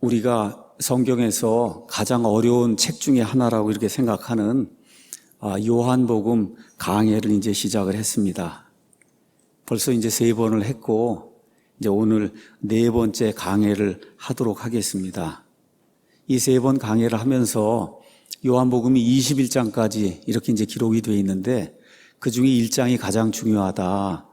우리가 성경에서 가장 어려운 책 중에 하나라고 이렇게 생각하는 요한복음 강해를 이제 시작을 했습니다. 벌써 이제 3번을 했고 이제 오늘 4번째 강해를 하도록 하겠습니다. 이 3번 강해를 하면서 요한복음이 21장까지 이렇게 이제 기록이 되어 있는데 그 중에 1장이 가장 중요하다.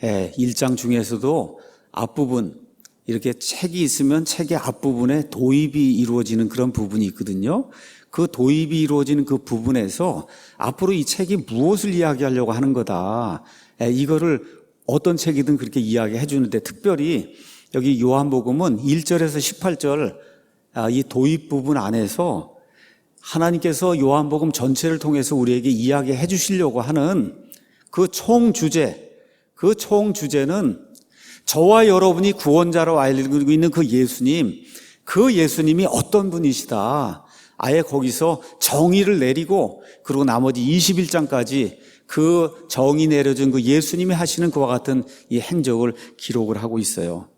1장 중에서도 앞부분 이렇게 책이 있으면 책의 앞부분에 도입이 이루어지는 그런 부분이 있거든요. 그 도입이 이루어지는 그 부분에서 앞으로 이 책이 무엇을 이야기하려고 하는 거다. 이거를 어떤 책이든 그렇게 이야기해 주는데 특별히 여기 요한복음은 1절에서 18절 이 도입 부분 안에서 하나님께서 요한복음 전체를 통해서 우리에게 이야기해 주시려고 하는 그 총 주제는 저와 여러분이 구원자로 알고 있는 그 예수님이 어떤 분이시다. 아예 거기서 정의를 내리고 그리고 나머지 21장까지 그 정의 내려준 그 예수님이 하시는 그와 같은 이 행적을 기록을 하고 있어요.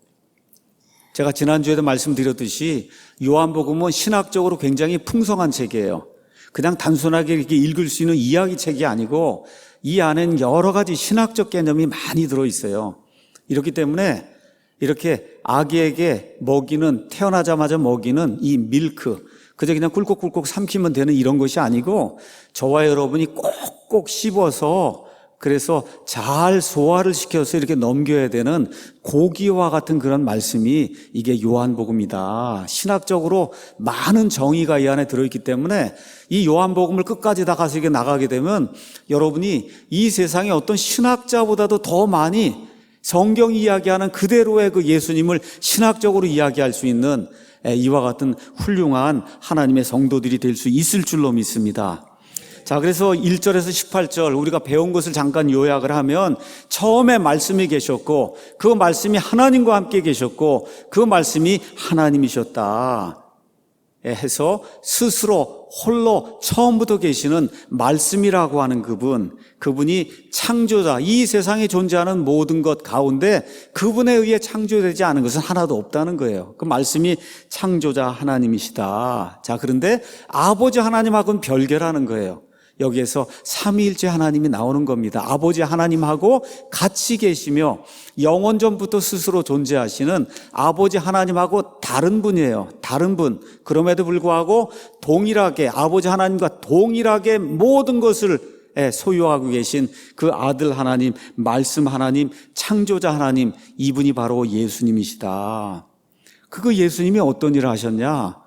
제가 지난주에도 말씀드렸듯이 요한복음은 신학적으로 굉장히 풍성한 책이에요. 그냥 단순하게 이렇게 읽을 수 있는 이야기 책이 아니고 이 안에는 여러 가지 신학적 개념이 많이 들어있어요. 이렇기 때문에 이렇게 아기에게 태어나자마자 먹이는 이 밀크, 그저 그냥 꿀꺽꿀꺽 삼키면 되는 이런 것이 아니고 저와 여러분이 꼭꼭 씹어서 그래서 잘 소화를 시켜서 이렇게 넘겨야 되는 고기와 같은 그런 말씀이 이게 요한복음이다. 신학적으로 많은 정의가 이 안에 들어있기 때문에 이 요한복음을 끝까지 다 가서 이렇게 나가게 되면 여러분이 이 세상에 어떤 신학자보다도 더 많이 성경이 이야기하는 그대로의 그 예수님을 신학적으로 이야기할 수 있는 이와 같은 훌륭한 하나님의 성도들이 될 수 있을 줄로 믿습니다. 자, 그래서 1절에서 18절 우리가 배운 것을 잠깐 요약을 하면 처음에 말씀이 계셨고 그 말씀이 하나님과 함께 계셨고 그 말씀이 하나님이셨다 해서 스스로 홀로 처음부터 계시는 말씀이라고 하는 그분이 창조자, 이 세상에 존재하는 모든 것 가운데 그분에 의해 창조되지 않은 것은 하나도 없다는 거예요. 그 말씀이 창조자 하나님이시다. 자, 그런데 아버지 하나님하고는 별개라는 거예요. 여기에서 삼위일체 하나님이 나오는 겁니다. 아버지 하나님하고 같이 계시며 영원 전부터 스스로 존재하시는 아버지 하나님하고 다른 분이에요. 다른 분. 그럼에도 불구하고 동일하게 아버지 하나님과 동일하게 모든 것을 소유하고 계신 그 아들 하나님, 말씀 하나님, 창조자 하나님, 이분이 바로 예수님이시다. 그 예수님이 어떤 일을 하셨냐?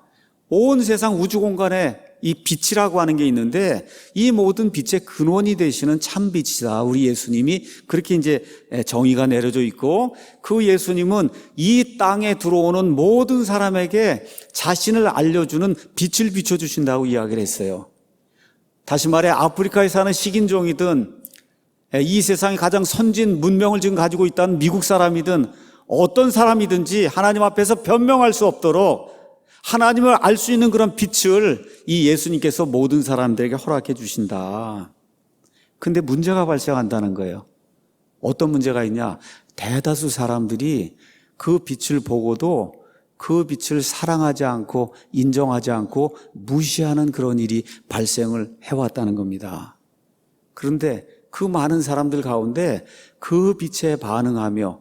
온 세상 우주 공간에 이 빛이라고 하는 게 있는데 이 모든 빛의 근원이 되시는 참빛이다. 우리 예수님이 그렇게 이제 정의가 내려져 있고 그 예수님은 이 땅에 들어오는 모든 사람에게 자신을 알려주는 빛을 비춰주신다고 이야기를 했어요. 다시 말해 아프리카에 사는 식인종이든 이 세상에 가장 선진 문명을 지금 가지고 있다는 미국 사람이든 어떤 사람이든지 하나님 앞에서 변명할 수 없도록 하나님을 알 수 있는 그런 빛을 이 예수님께서 모든 사람들에게 허락해 주신다. 근데 문제가 발생한다는 거예요. 어떤 문제가 있냐? 대다수 사람들이 그 빛을 보고도 그 빛을 사랑하지 않고 인정하지 않고 무시하는 그런 일이 발생을 해왔다는 겁니다. 그런데 그 많은 사람들 가운데 그 빛에 반응하며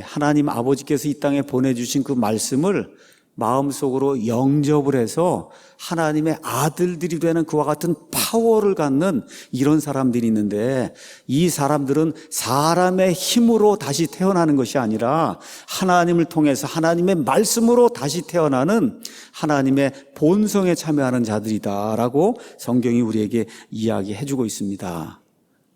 하나님 아버지께서 이 땅에 보내주신 그 말씀을 마음속으로 영접을 해서 하나님의 아들들이 되는 그와 같은 파워를 갖는 이런 사람들이 있는데 이 사람들은 사람의 힘으로 다시 태어나는 것이 아니라 하나님을 통해서 하나님의 말씀으로 다시 태어나는 하나님의 본성에 참여하는 자들이다라고 성경이 우리에게 이야기해 주고 있습니다.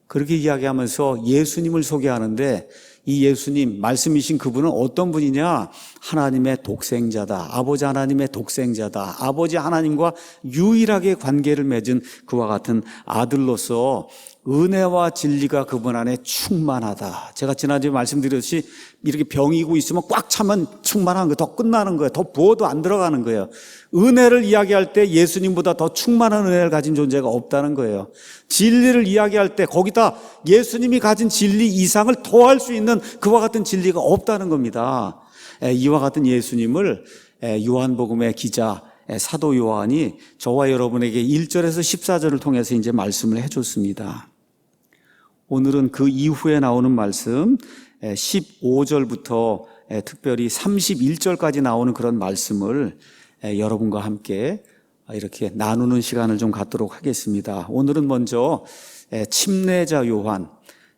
그렇게 이야기하면서 예수님을 소개하는데 이 예수님, 말씀이신 그분은 어떤 분이냐? 하나님의 독생자다. 아버지 하나님의 독생자다. 아버지 하나님과 유일하게 관계를 맺은 그와 같은 아들로서 은혜와 진리가 그분 안에 충만하다. 제가 지난주에 말씀드렸듯이 이렇게 병이고 있으면 꽉 차면 충만한 거예요. 더 끝나는 거예요. 더 부어도 안 들어가는 거예요. 은혜를 이야기할 때 예수님보다 더 충만한 은혜를 가진 존재가 없다는 거예요. 진리를 이야기할 때 거기다 예수님이 가진 진리 이상을 더할 수 있는 그와 같은 진리가 없다는 겁니다. 이와 같은 예수님을 요한복음의 기자 사도 요한이 저와 여러분에게 1절에서 14절을 통해서 이제 말씀을 해줬습니다. 오늘은 그 이후에 나오는 말씀 15절부터 특별히 31절까지 나오는 그런 말씀을 여러분과 함께 이렇게 나누는 시간을 좀 갖도록 하겠습니다. 오늘은 먼저 침례자 요한,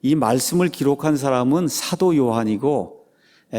이 말씀을 기록한 사람은 사도 요한이고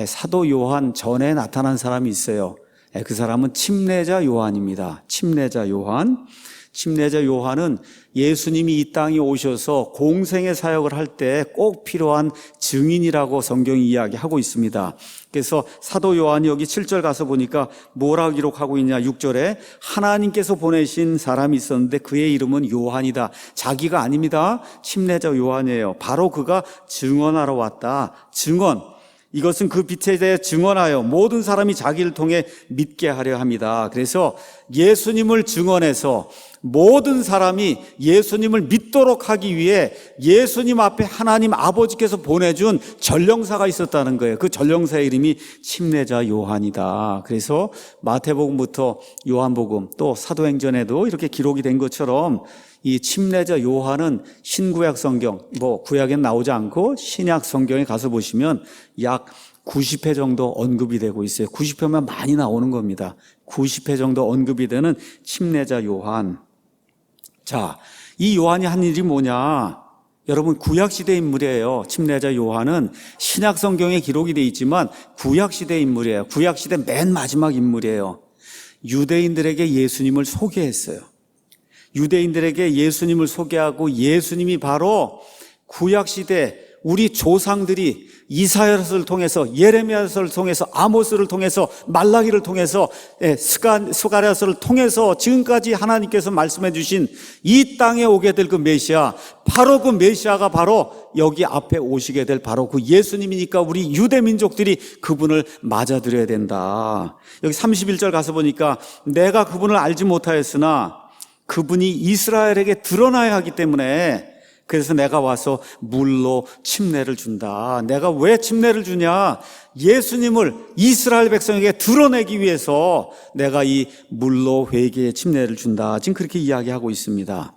사도 요한 전에 나타난 사람이 있어요. 그 사람은 침례자 요한입니다. 침례자 요한. 침례자 요한은 예수님이 이 땅에 오셔서 공생의 사역을 할 때 꼭 필요한 증인이라고 성경이 이야기하고 있습니다. 그래서 사도 요한이 여기 7절 가서 보니까 뭐라고 기록하고 있냐. 6절에 하나님께서 보내신 사람이 있었는데 그의 이름은 요한이다. 자기가 아닙니다. 침례자 요한이에요. 바로 그가 증언하러 왔다. 증언. 이것은 그 빛에 대해 증언하여 모든 사람이 자기를 통해 믿게 하려 합니다. 그래서 예수님을 증언해서 모든 사람이 예수님을 믿도록 하기 위해 예수님 앞에 하나님 아버지께서 보내준 전령사가 있었다는 거예요. 그 전령사의 이름이 침례자 요한이다. 그래서 마태복음부터 요한복음 또 사도행전에도 이렇게 기록이 된 것처럼 이 침례자 요한은 신구약 성경, 구약엔 나오지 않고 신약 성경에 가서 보시면 약 90회 정도 언급이 되고 있어요. 90회면 많이 나오는 겁니다. 90회 정도 언급이 되는 침례자 요한. 자, 이 요한이 한 일이 뭐냐? 여러분, 구약시대 인물이에요. 침례자 요한은 신약 성경에 기록이 되어 있지만 구약시대 인물이에요. 구약시대 맨 마지막 인물이에요. 유대인들에게 예수님을 소개했어요. 유대인들에게 예수님을 소개하고 예수님이 바로 구약시대 우리 조상들이 이사야서를 통해서 예레미야서를 통해서 아모스를 통해서 말라기를 통해서 스가랴서를 통해서 지금까지 하나님께서 말씀해 주신 이 땅에 오게 될 그 메시아, 바로 그 메시아가 바로 여기 앞에 오시게 될 바로 그 예수님이니까 우리 유대 민족들이 그분을 맞아들여야 된다. 여기 31절 가서 보니까 내가 그분을 알지 못하였으나 그분이 이스라엘에게 드러나야 하기 때문에 그래서 내가 와서 물로 침례를 준다. 내가 왜 침례를 주냐? 예수님을 이스라엘 백성에게 드러내기 위해서 내가 이 물로 회개의 침례를 준다. 지금 그렇게 이야기하고 있습니다.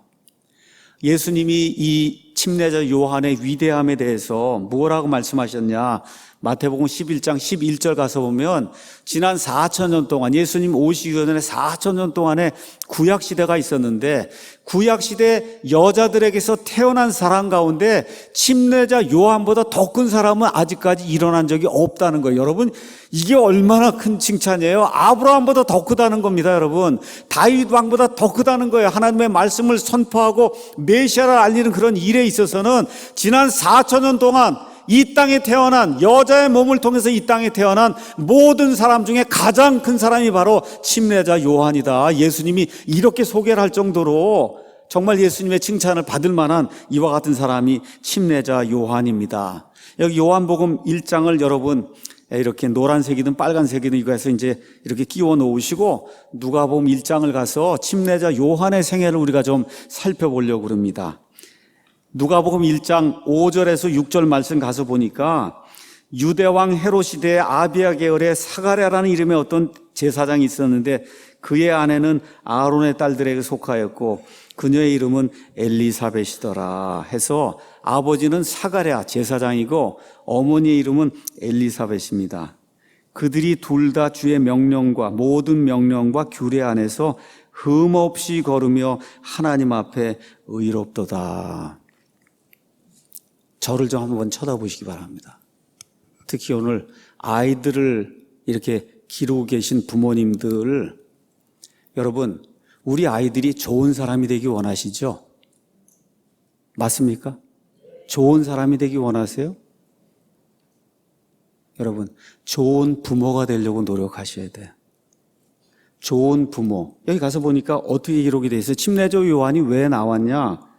예수님이 이 침례자 요한의 위대함에 대해서 뭐라고 말씀하셨냐? 마태복음 11장 11절 가서 보면 지난 4,000년 동안 예수님 오시기 전에 4,000년 동안에 구약시대가 있었는데 구약시대 여자들에게서 태어난 사람 가운데 침례자 요한보다 더 큰 사람은 아직까지 일어난 적이 없다는 거예요. 여러분, 이게 얼마나 큰 칭찬이에요. 아브라함보다 더 크다는 겁니다. 여러분, 다윗 왕보다 더 크다는 거예요. 하나님의 말씀을 선포하고 메시아를 알리는 그런 일에 있어서는 지난 4,000년 동안 이 땅에 태어난 여자의 몸을 통해서 이 땅에 태어난 모든 사람 중에 가장 큰 사람이 바로 침례자 요한이다. 예수님이 이렇게 소개를 할 정도로 정말 예수님의 칭찬을 받을 만한 이와 같은 사람이 침례자 요한입니다. 여기 요한복음 1장을 여러분 이렇게 노란색이든 빨간색이든 이거에서 이제 이렇게 끼워 놓으시고 누가복음 1장을 가서 침례자 요한의 생애를 우리가 좀 살펴보려고 합니다. 누가복음 1장 5절에서 6절 말씀 가서 보니까 유대왕 헤롯 시대의 아비야 계열의 사가랴라는 이름의 어떤 제사장이 있었는데 그의 아내는 아론의 딸들에게 속하였고 그녀의 이름은 엘리사벳이더라 해서 아버지는 사가랴 제사장이고 어머니의 이름은 엘리사벳입니다. 그들이 둘 다 주의 명령과 모든 명령과 규례 안에서 흠없이 걸으며 하나님 앞에 의롭도다. 저를 좀 한번 쳐다보시기 바랍니다. 특히 오늘 아이들을 이렇게 기르고 계신 부모님들, 여러분, 우리 아이들이 좋은 사람이 되기 원하시죠? 맞습니까? 좋은 사람이 되기 원하세요? 여러분, 좋은 부모가 되려고 노력하셔야 돼요. 좋은 부모. 여기 가서 보니까 어떻게 기록이 되어 있어요? 침례자 요한이 왜 나왔냐?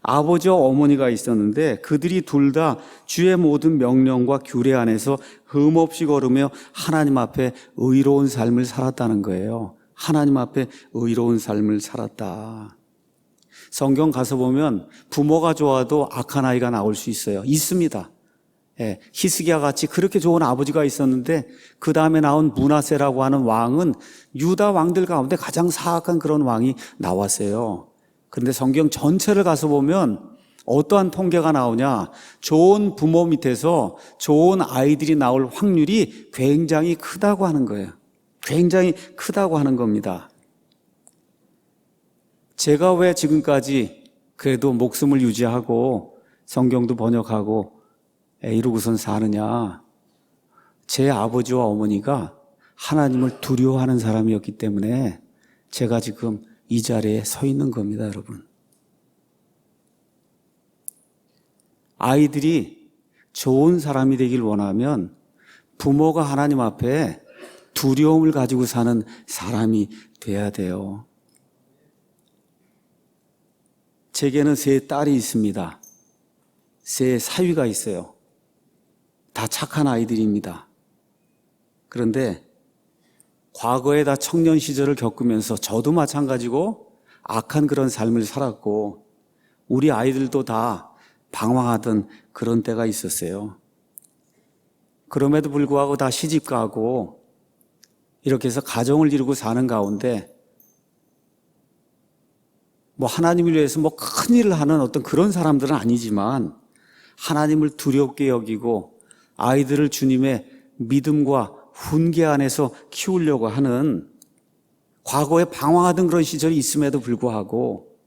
아버지와 어머니가 있었는데 그들이 둘 다 주의 모든 명령과 규례 안에서 흠없이 걸으며 하나님 앞에 의로운 삶을 살았다는 거예요. 하나님 앞에 의로운 삶을 살았다. 성경 가서 보면 부모가 좋아도 악한 아이가 나올 수 있어요. 있습니다. 히스기야 같이 그렇게 좋은 아버지가 있었는데 그 다음에 나온 므낫세라고 하는 왕은 유다 왕들 가운데 가장 사악한 그런 왕이 나왔어요. 그런데 성경 전체를 가서 보면 어떠한 통계가 나오냐? 좋은 부모 밑에서 좋은 아이들이 나올 확률이 굉장히 크다고 하는 거예요. 굉장히 크다고 하는 겁니다. 제가 왜 지금까지 그래도 목숨을 유지하고 성경도 번역하고 이러고선 사느냐? 제 아버지와 어머니가 하나님을 두려워하는 사람이었기 때문에 제가 지금 이 자리에 서 있는 겁니다, 여러분. 아이들이 좋은 사람이 되길 원하면 부모가 하나님 앞에 두려움을 가지고 사는 사람이 돼야 돼요. 제게는 3딸이 있습니다. 3 사위가 있어요. 다 착한 아이들입니다. 그런데 과거에 다 청년 시절을 겪으면서 저도 마찬가지고 악한 그런 삶을 살았고 우리 아이들도 다 방황하던 그런 때가 있었어요. 그럼에도 불구하고 다 시집가고 이렇게 해서 가정을 이루고 사는 가운데 하나님을 위해서 큰 일을 하는 어떤 그런 사람들은 아니지만 하나님을 두렵게 여기고 아이들을 주님의 믿음과 훈계 안에서 키우려고 하는 과거에 방황하던 그런 시절이 있음에도 불구하고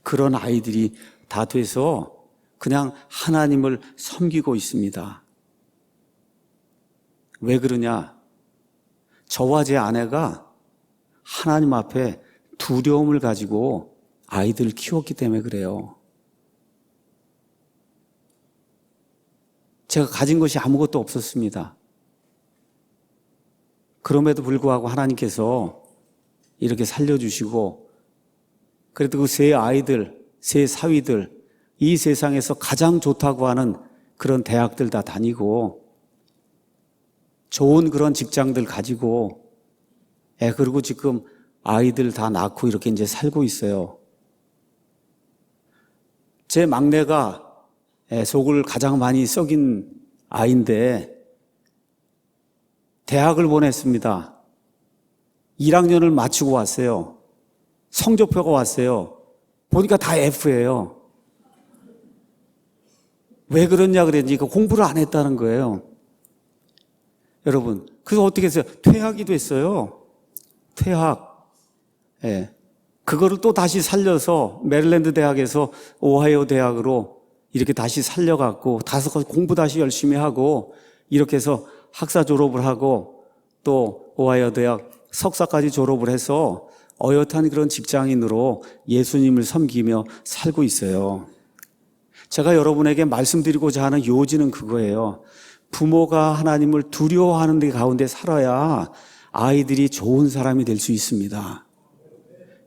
그런 아이들이 다 돼서 그냥 하나님을 섬기고 있습니다. 왜 그러냐? 저와 제 아내가 하나님 앞에 두려움을 가지고 아이들을 키웠기 때문에 그래요. 제가 가진 것이 아무것도 없었습니다. 그럼에도 불구하고 하나님께서 이렇게 살려주시고 그래도 그 3 아이들, 3 사위들 이 세상에서 가장 좋다고 하는 그런 대학들 다 다니고 좋은 그런 직장들 가지고 그리고 지금 아이들 다 낳고 이렇게 이제 살고 있어요. 제 막내가 속을 가장 많이 썩인 아이인데 대학을 보냈습니다. 1학년을 마치고 왔어요. 성적표가 왔어요. 보니까 다 F예요. 왜 그러냐 그랬더니 공부를 안 했다는 거예요. 여러분, 그래서 어떻게 했어요? 퇴학이 됐어요. 퇴학. 그거를 또 다시 살려서 메릴랜드 대학에서 오하이오 대학으로 이렇게 다시 살려갖고 공부 다시 열심히 하고 이렇게 해서 학사 졸업을 하고 또 오하이오 대학 석사까지 졸업을 해서 어엿한 그런 직장인으로 예수님을 섬기며 살고 있어요. 제가 여러분에게 말씀드리고자 하는 요지는 그거예요. 부모가 하나님을 두려워하는 데 가운데 살아야 아이들이 좋은 사람이 될 수 있습니다.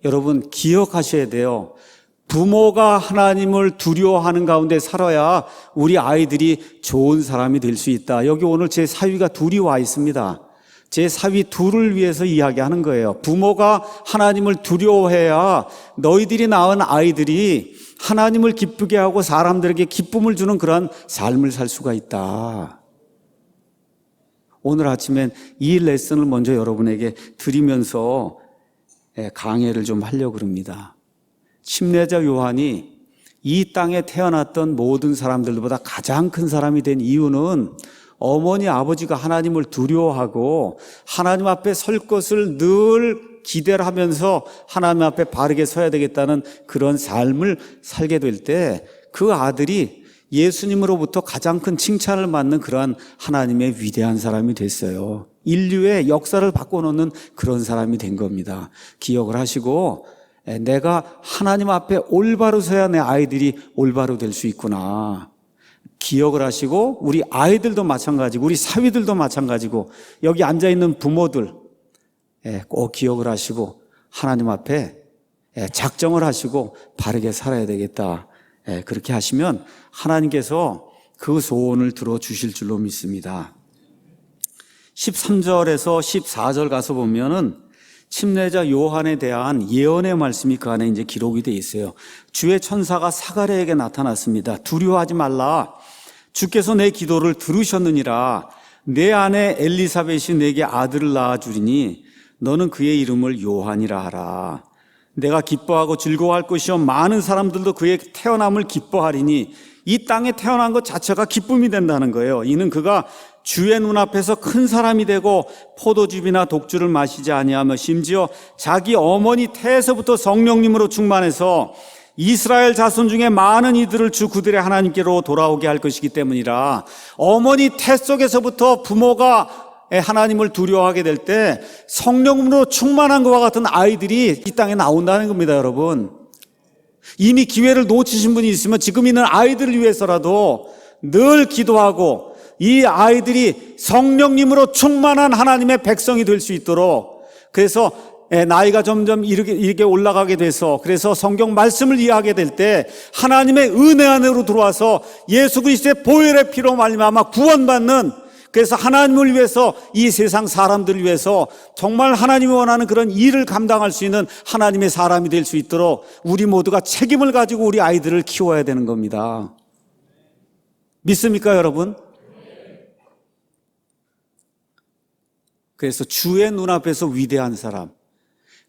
여러분 기억하셔야 돼요. 부모가 하나님을 두려워하는 가운데 살아야 우리 아이들이 좋은 사람이 될 수 있다. 여기 오늘 제 사위가 둘이 와 있습니다. 제 사위 둘을 위해서 이야기하는 거예요. 부모가 하나님을 두려워해야 너희들이 낳은 아이들이 하나님을 기쁘게 하고 사람들에게 기쁨을 주는 그러한 삶을 살 수가 있다. 오늘 아침엔 이 레슨을 먼저 여러분에게 드리면서 강해를 좀 하려고 합니다. 침례자 요한이 이 땅에 태어났던 모든 사람들보다 가장 큰 사람이 된 이유는 어머니 아버지가 하나님을 두려워하고 하나님 앞에 설 것을 늘 기대를 하면서 하나님 앞에 바르게 서야 되겠다는 그런 삶을 살게 될 때 그 아들이 예수님으로부터 가장 큰 칭찬을 받는 그러한 하나님의 위대한 사람이 됐어요. 인류의 역사를 바꿔놓는 그런 사람이 된 겁니다. 기억을 하시고 내가 하나님 앞에 올바로 서야 내 아이들이 올바로 될 수 있구나. 기억을 하시고 우리 아이들도 마찬가지고 우리 사위들도 마찬가지고 여기 앉아있는 부모들 꼭 기억을 하시고 하나님 앞에 작정을 하시고 바르게 살아야 되겠다. 그렇게 하시면 하나님께서 그 소원을 들어주실 줄로 믿습니다. 13절에서 14절 가서 보면은 침례자 요한에 대한 예언의 말씀이 그 안에 이제 기록이 되어 있어요. 주의 천사가 사가랴에게 나타났습니다. 두려워하지 말라. 주께서 내 기도를 들으셨느니라. 내 아내 엘리사벳이 내게 아들을 낳아주리니 너는 그의 이름을 요한이라 하라. 내가 기뻐하고 즐거워할 것이요 많은 사람들도 그의 태어남을 기뻐하리니 이 땅에 태어난 것 자체가 기쁨이 된다는 거예요. 이는 그가 주의 눈앞에서 큰 사람이 되고 포도즙이나 독주를 마시지 아니하며 심지어 자기 어머니 태에서부터 성령님으로 충만해서 이스라엘 자손 중에 많은 이들을 주 그들의 하나님께로 돌아오게 할 것이기 때문이라. 어머니 태 속에서부터 부모가 하나님을 두려워하게 될 때 성령으로 충만한 것과 같은 아이들이 이 땅에 나온다는 겁니다, 여러분. 이미 기회를 놓치신 분이 있으면 지금 있는 아이들을 위해서라도 늘 기도하고 이 아이들이 성령님으로 충만한 하나님의 백성이 될 수 있도록, 그래서 나이가 점점 이렇게 올라가게 돼서 그래서 성경 말씀을 이해하게 될 때 하나님의 은혜 안으로 들어와서 예수 그리스도의 보혈의 피로 말미암아 구원받는, 그래서 하나님을 위해서 이 세상 사람들을 위해서 정말 하나님이 원하는 그런 일을 감당할 수 있는 하나님의 사람이 될 수 있도록 우리 모두가 책임을 가지고 우리 아이들을 키워야 되는 겁니다. 믿습니까, 여러분? 그래서 주의 눈앞에서 위대한 사람,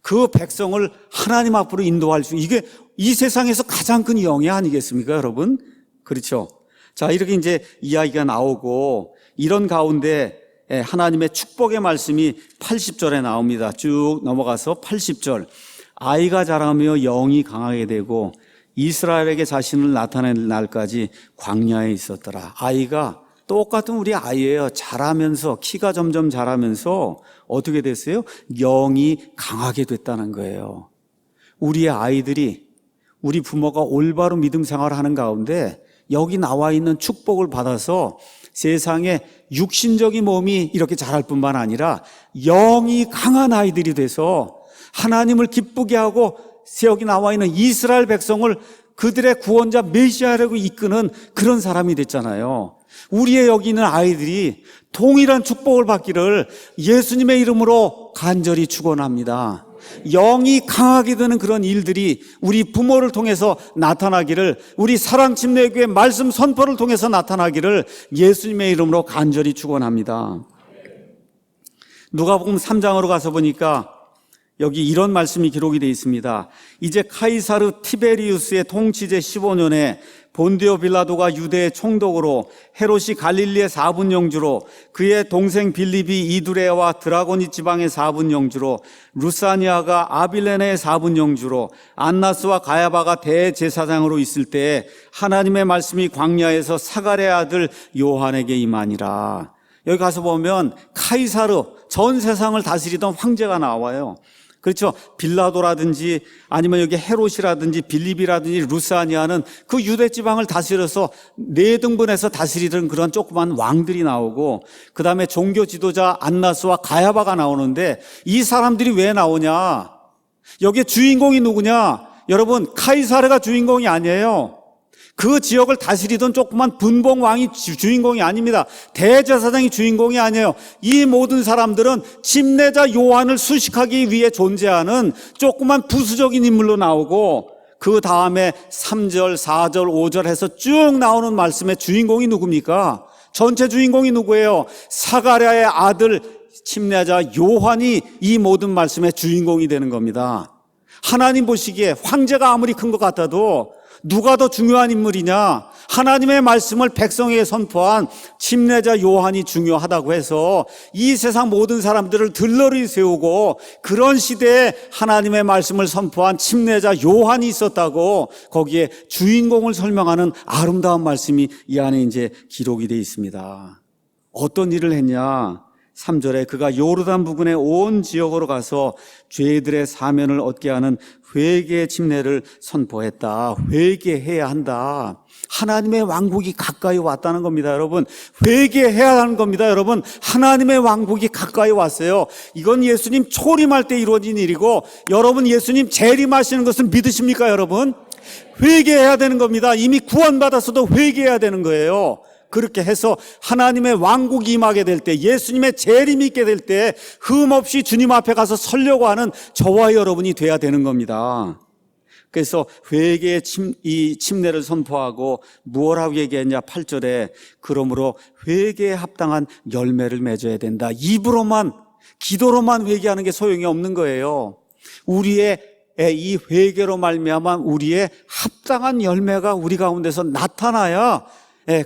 그 백성을 하나님 앞으로 인도할 수, 이게 이 세상에서 가장 큰 영예 아니겠습니까, 여러분? 그렇죠? 자, 이렇게 이제 이야기가 나오고 이런 가운데 하나님의 축복의 말씀이 80절에 나옵니다. 쭉 넘어가서 80절. 아이가 자라며 영이 강하게 되고 이스라엘에게 자신을 나타낼 날까지 광야에 있었더라. 아이가 똑같은 우리 아이예요. 자라면서, 키가 점점 자라면서 어떻게 됐어요? 영이 강하게 됐다는 거예요. 우리의 아이들이, 우리 부모가 올바른 믿음 생활을 하는 가운데 여기 나와 있는 축복을 받아서 세상에 육신적인 몸이 이렇게 자랄 뿐만 아니라 영이 강한 아이들이 돼서 하나님을 기쁘게 하고 여기 나와 있는 이스라엘 백성을 그들의 구원자 메시아라고 이끄는 그런 사람이 됐잖아요. 우리의 여기 있는 아이들이 동일한 축복을 받기를 예수님의 이름으로 간절히 축원합니다. 영이 강하게 되는 그런 일들이 우리 부모를 통해서 나타나기를, 우리 사랑침례교회 말씀 선포를 통해서 나타나기를 예수님의 이름으로 간절히 축원합니다. 누가복음 3장으로 가서 보니까 여기 이런 말씀이 기록이 되어 있습니다. 이제 카이사르 티베리우스의 통치제 15년에 본디오 빌라도가 유대의 총독으로, 헤롯이 갈릴리의 4분 영주로, 그의 동생 빌립이 이두레와 드라고니 지방의 4분 영주로, 루사니아가 아빌레네의 4분 영주로, 안나스와 가야바가 대제사장으로 있을 때에 하나님의 말씀이 광야에서 사가랴의 아들 요한에게 임하니라. 여기 가서 보면 카이사르, 전 세상을 다스리던 황제가 나와요. 그렇죠. 빌라도라든지 아니면 여기 헤롯이라든지 빌립이라든지 루사니아는 그 유대 지방을 다스려서 네 등분해서 다스리던 그런 조그만 왕들이 나오고, 그 다음에 종교 지도자 안나스와 가야바가 나오는데 이 사람들이 왜 나오냐? 여기에 주인공이 누구냐? 여러분, 카이사르가 주인공이 아니에요. 그 지역을 다스리던 조그만 분봉왕이 주인공이 아닙니다. 대제사장이 주인공이 아니에요. 이 모든 사람들은 침례자 요한을 수식하기 위해 존재하는 조그만 부수적인 인물로 나오고, 그 다음에 3절, 4절, 5절 해서 쭉 나오는 말씀의 주인공이 누굽니까? 전체 주인공이 누구예요? 사가랴의 아들 침례자 요한이 이 모든 말씀의 주인공이 되는 겁니다. 하나님 보시기에 황제가 아무리 큰 것 같아도 누가 더 중요한 인물이냐? 하나님의 말씀을 백성에게 선포한 침례자 요한이 중요하다고 해서 이 세상 모든 사람들을 들러리 세우고 그런 시대에 하나님의 말씀을 선포한 침례자 요한이 있었다고 거기에 주인공을 설명하는 아름다운 말씀이 이 안에 이제 기록이 되어 있습니다. 어떤 일을 했냐? 3절에 그가 요르단 부근의 온 지역으로 가서 죄들의 사면을 얻게 하는 회개의 침례를 선포했다. 회개해야 한다. 하나님의 왕국이 가까이 왔다는 겁니다, 여러분. 회개해야 하는 겁니다, 여러분. 하나님의 왕국이 가까이 왔어요. 이건 예수님 초림할 때 이루어진 일이고, 여러분 예수님 재림하시는 것을 믿으십니까, 여러분? 회개해야 되는 겁니다. 이미 구원받았어도 회개해야 되는 거예요. 그렇게 해서 하나님의 왕국이 임하게 될 때, 예수님의 재림이 있게 될 때 흠없이 주님 앞에 가서 서려고 하는 저와 여러분이 돼야 되는 겁니다. 그래서 회개의 이 침례를 선포하고 무엇라고 얘기했냐? 8절에 그러므로 회개에 합당한 열매를 맺어야 된다. 입으로만 기도로만 회개하는 게 소용이 없는 거예요. 우리의 이 회개로 말미암아 우리의 합당한 열매가 우리 가운데서 나타나야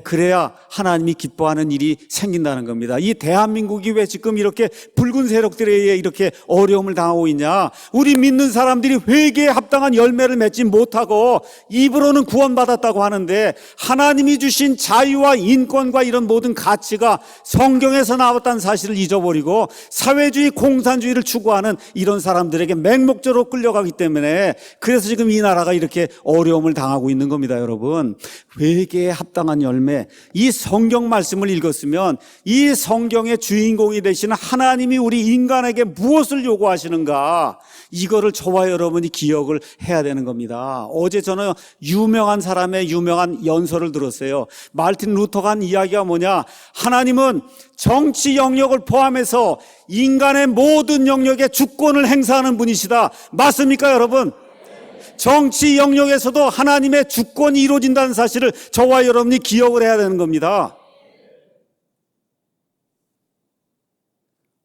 그래야 하나님이 기뻐하는 일이 생긴다는 겁니다. 이 대한민국이 왜 지금 이렇게 붉은 세력들에 의해 이렇게 어려움을 당하고 있냐? 우리 믿는 사람들이 회개에 합당한 열매를 맺지 못하고 입으로는 구원받았다고 하는데 하나님이 주신 자유와 인권과 이런 모든 가치가 성경에서 나왔다는 사실을 잊어버리고 사회주의 공산주의를 추구하는 이런 사람들에게 맹목적으로 끌려가기 때문에 그래서 지금 이 나라가 이렇게 어려움을 당하고 있는 겁니다. 여러분, 회개에 합당한 열매, 이 성경 말씀을 읽었으면 이 성경의 주인공이 되시는 하나님이 우리 인간에게 무엇을 요구하시는가, 이거를 저와 여러분이 기억을 해야 되는 겁니다. 어제 저는 유명한 사람의 유명한 연설을 들었어요. 마르틴 루터가 한 이야기가 뭐냐? 하나님은 정치 영역을 포함해서 인간의 모든 영역에 주권을 행사하는 분이시다. 맞습니까, 여러분? 정치 영역에서도 하나님의 주권이 이루어진다는 사실을 저와 여러분이 기억을 해야 되는 겁니다.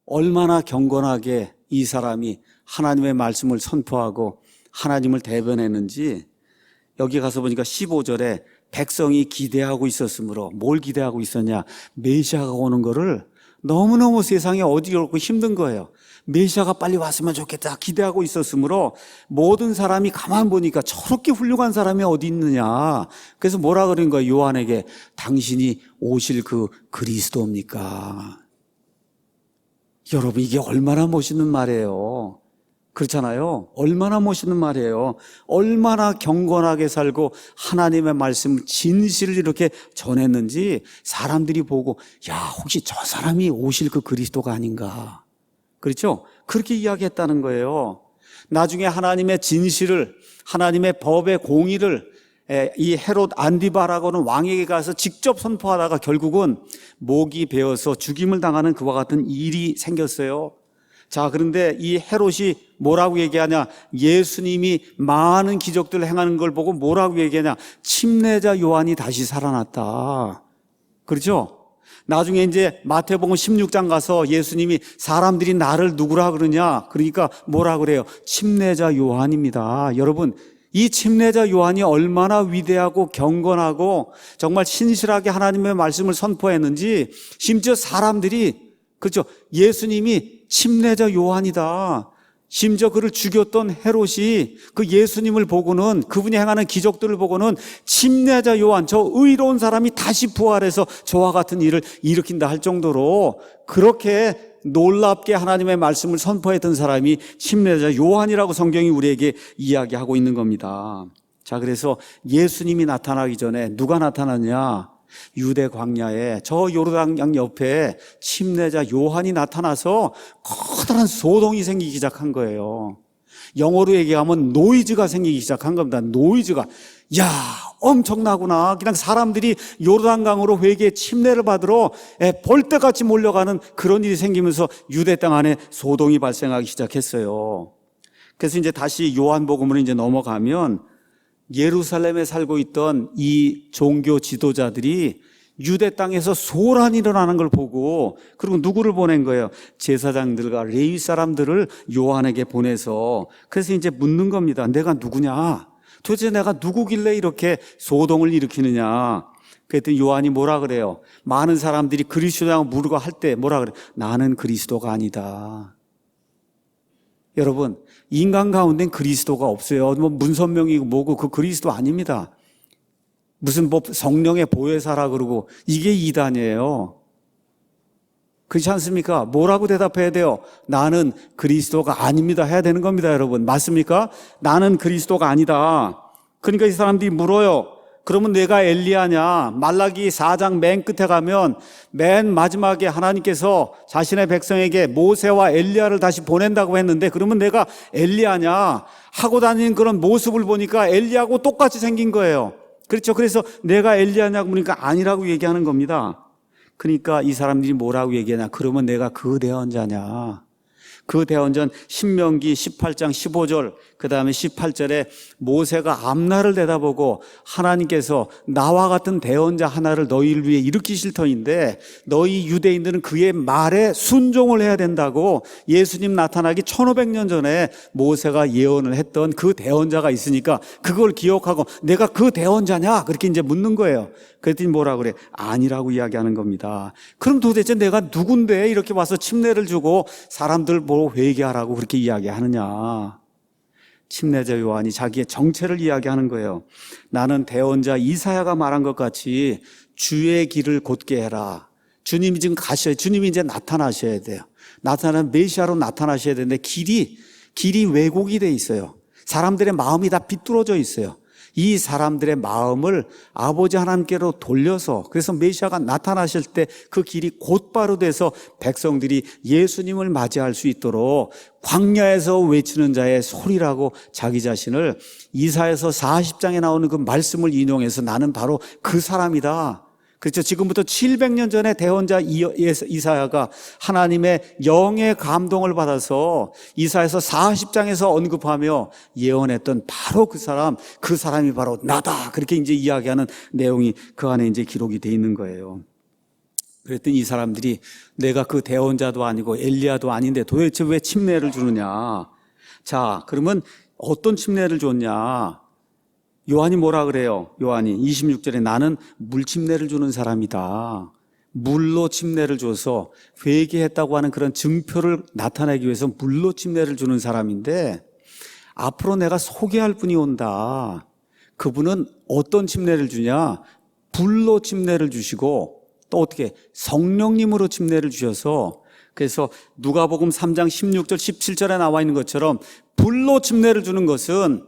얼마나 경건하게 이 사람이 하나님의 말씀을 선포하고 하나님을 대변했는지, 여기 가서 보니까 15절에 백성이 기대하고 있었으므로, 뭘 기대하고 있었냐? 메시아가 오는 거를 너무너무 세상에 어디로 힘든 거예요. 메시아가 빨리 왔으면 좋겠다 기대하고 있었으므로 모든 사람이 가만 보니까 저렇게 훌륭한 사람이 어디 있느냐. 그래서 뭐라 그런 거예요? 요한에게 당신이 오실 그 그리스도입니까? 여러분, 이게 얼마나 멋있는 말이에요. 그렇잖아요. 얼마나 멋있는 말이에요. 얼마나 경건하게 살고 하나님의 말씀 진실을 이렇게 전했는지 사람들이 보고, 야, 혹시 저 사람이 오실 그 그리스도가 아닌가. 그렇죠? 그렇게 이야기했다는 거예요. 나중에 하나님의 진실을, 하나님의 법의 공의를 이 헤롯 안디바라고는 왕에게 가서 직접 선포하다가 결국은 목이 베어서 죽임을 당하는 그와 같은 일이 생겼어요. 자, 그런데 이 헤롯이 뭐라고 얘기하냐? 예수님이 많은 기적들을 행하는 걸 보고 뭐라고 얘기하냐? 침례자 요한이 다시 살아났다. 그렇죠? 나중에 이제 마태복음 16장 가서 예수님이 사람들이 나를 누구라 그러냐? 그러니까 뭐라 그래요? 침례자 요한입니다. 여러분, 이 침례자 요한이 얼마나 위대하고 경건하고 정말 신실하게 하나님의 말씀을 선포했는지, 심지어 사람들이, 그렇죠, 예수님이 침례자 요한이다, 심지어 그를 죽였던 헤롯이 그 예수님을 보고는, 그분이 행하는 기적들을 보고는 침례자 요한, 저 의로운 사람이 다시 부활해서 저와 같은 일을 일으킨다 할 정도로 그렇게 놀랍게 하나님의 말씀을 선포했던 사람이 침례자 요한이라고 성경이 우리에게 이야기하고 있는 겁니다. 자, 그래서 예수님이 나타나기 전에 누가 나타났냐? 유대 광야에 저 요르단강 옆에 침례자 요한이 나타나서 커다란 소동이 생기기 시작한 거예요. 영어로 얘기하면 노이즈가 생기기 시작한 겁니다. 노이즈가. 야, 엄청나구나. 그냥 사람들이 요르단강으로 회개의 침례를 받으러 벌떼같이 몰려가는 그런 일이 생기면서 유대 땅 안에 소동이 발생하기 시작했어요. 그래서 이제 다시 요한복음으로 이제 넘어가면 예루살렘에 살고 있던 이 종교 지도자들이 유대 땅에서 소란이 일어나는 걸 보고, 그리고 누구를 보낸 거예요? 제사장들과 레위 사람들을 요한에게 보내서, 그래서 이제 묻는 겁니다. 내가 누구냐? 도대체 내가 누구길래 이렇게 소동을 일으키느냐? 그랬더니 요한이 뭐라 그래요? 많은 사람들이 그리스도라고 물고 할 때 뭐라 그래요? 나는 그리스도가 아니다. 여러분, 인간 가운데는 그리스도가 없어요. 뭐 문선명이고 뭐고 그 그리스도 아닙니다. 무슨 뭐 성령의 보혜사라 그러고, 이게 이단이에요. 그렇지 않습니까? 뭐라고 대답해야 돼요? 나는 그리스도가 아닙니다 해야 되는 겁니다, 여러분. 맞습니까? 나는 그리스도가 아니다. 그러니까 이 사람들이 물어요. 그러면 내가 엘리야냐? 말라기 4장 맨 끝에 가면 맨 마지막에 하나님께서 자신의 백성에게 모세와 엘리야를 다시 보낸다고 했는데, 그러면 내가 엘리야냐? 하고 다니는 그런 모습을 보니까 엘리야하고 똑같이 생긴 거예요. 그렇죠? 그래서 내가 엘리야냐고 보니까 아니라고 얘기하는 겁니다. 그러니까 이 사람들이 뭐라고 얘기하냐? 그러면 내가 그 대언자냐? 그 대언전 신명기 18장 15절, 그 다음에 18절에 모세가 앞날을 내다보고 하나님께서 나와 같은 대언자 하나를 너희를 위해 일으키실 터인데 너희 유대인들은 그의 말에 순종을 해야 된다고, 예수님 나타나기 1500년 전에 모세가 예언을 했던 그 대언자가 있으니까 그걸 기억하고 내가 그 대언자냐? 그렇게 이제 묻는 거예요. 그랬더니 뭐라 그래? 아니라고 이야기하는 겁니다. 그럼 도대체 내가 누군데 이렇게 와서 침례를 주고 사람들 뭐 회개하라고 그렇게 이야기하느냐? 침례자 요한이 자기의 정체를 이야기하는 거예요. 나는 대언자 이사야가 말한 것 같이 주의 길을 곧게 해라. 주님이 지금 가셔야, 주님이 이제 나타나셔야 돼요. 나타나는 메시아로 나타나셔야 되는데 길이 왜곡이 돼 있어요. 사람들의 마음이 다 비뚤어져 있어요. 이 사람들의 마음을 아버지 하나님께로 돌려서, 그래서 메시아가 나타나실 때 그 길이 곧바로 돼서 백성들이 예수님을 맞이할 수 있도록 광야에서 외치는 자의 소리라고 자기 자신을 이사야서 40장에 나오는 그 말씀을 인용해서 나는 바로 그 사람이다. 그렇죠. 지금부터 700년 전에 대언자 이사야가 하나님의 영의 감동을 받아서 이사야서 40장에서 언급하며 예언했던 바로 그 사람이 바로 나다. 그렇게 이제 이야기하는 내용이 그 안에 이제 기록이 돼 있는 거예요. 그랬더니 이 사람들이 내가 그 대언자도 아니고 엘리야도 아닌데 도대체 왜 침례를 주느냐. 자, 그러면 어떤 침례를 줬냐. 요한이 뭐라 그래요? 요한이 26절에 나는 물침례를 주는 사람이다. 물로 침례를 줘서 회개했다고 하는 그런 증표를 나타내기 위해서 물로 침례를 주는 사람인데 앞으로 내가 소개할 분이 온다. 그분은 어떤 침례를 주냐? 불로 침례를 주시고 또 어떻게? 성령님으로 침례를 주셔서, 그래서 누가복음 3장 16절 17절에 나와 있는 것처럼 불로 침례를 주는 것은